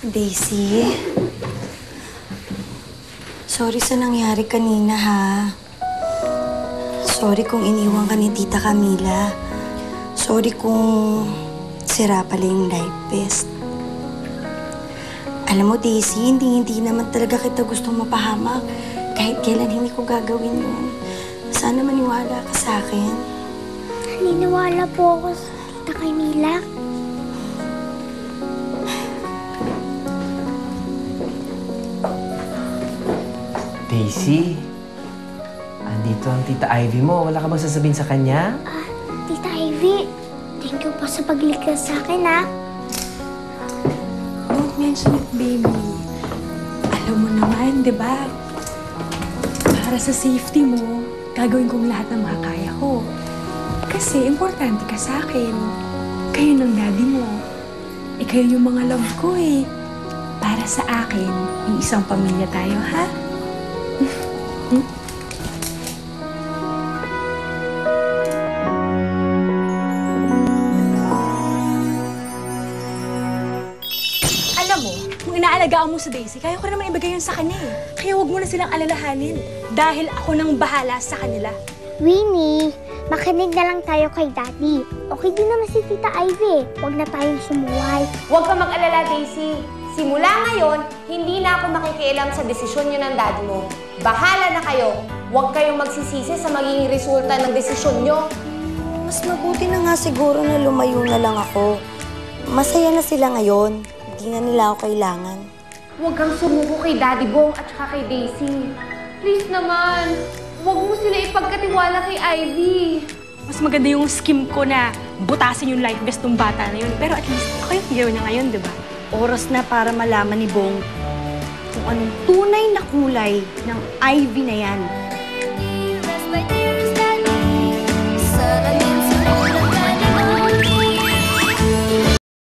Daisy, sorry sa nangyari kanina, ha? Sorry kung iniwan ka ni Tita Camila. Sorry kung sira pala yung life vest. Alam mo, Daisy, hindi naman talaga kita gustong mapahamak. Kahit kailan hindi ko gagawin yun. Sana maniwala ka sa akin. Naniniwala po ako sa Tita Camila. Daisy, andito ang Tita Ivy mo. Wala ka bang sasabihin sa kanya? Tita Ivy, thank you po sa pagligtas sa akin, ha? Don't mention it, baby. Alam mo naman, di ba? Para sa safety mo, gagawin kong lahat ng makakaya ko. Kasi importante ka sa akin. Kayo ng daddy mo. Kayo yung mga love ko, eh. Para sa akin, yung isang pamilya tayo, ha? Alam mo, kung inaalagaan mo sa Daisy, kaya ko naman ibigay yun sa kanya eh. Kaya huwag mo na silang alalahanin. Dahil ako nang bahala sa kanila. Winnie, makinig na lang tayo kay Daddy. Okay din naman si Tita Ivy. Huwag na tayong sumuway. Huwag ka mag-alala, Daisy. Simula ngayon, hindi na ako makikialam sa desisyon niyo ng daddy mo. Bahala na kayo. Huwag kayong magsisisi sa magiging resulta ng desisyon niyo. Mas mabuti na nga siguro na lumayo na lang ako. Masaya na sila ngayon. Hindi na nila ako kailangan. Huwag kang sumuko kay Daddy Bong at saka kay Daisy. Please naman, huwag mo sila ipagkatiwala kay Ivy. Mas maganda yung scheme ko na butasin yung life vest ng bata na yun. Pero at least ako yung hero niya ngayon, di ba? Oras na para malaman ni Bong kung anong tunay na kulay ng Ivy na yan.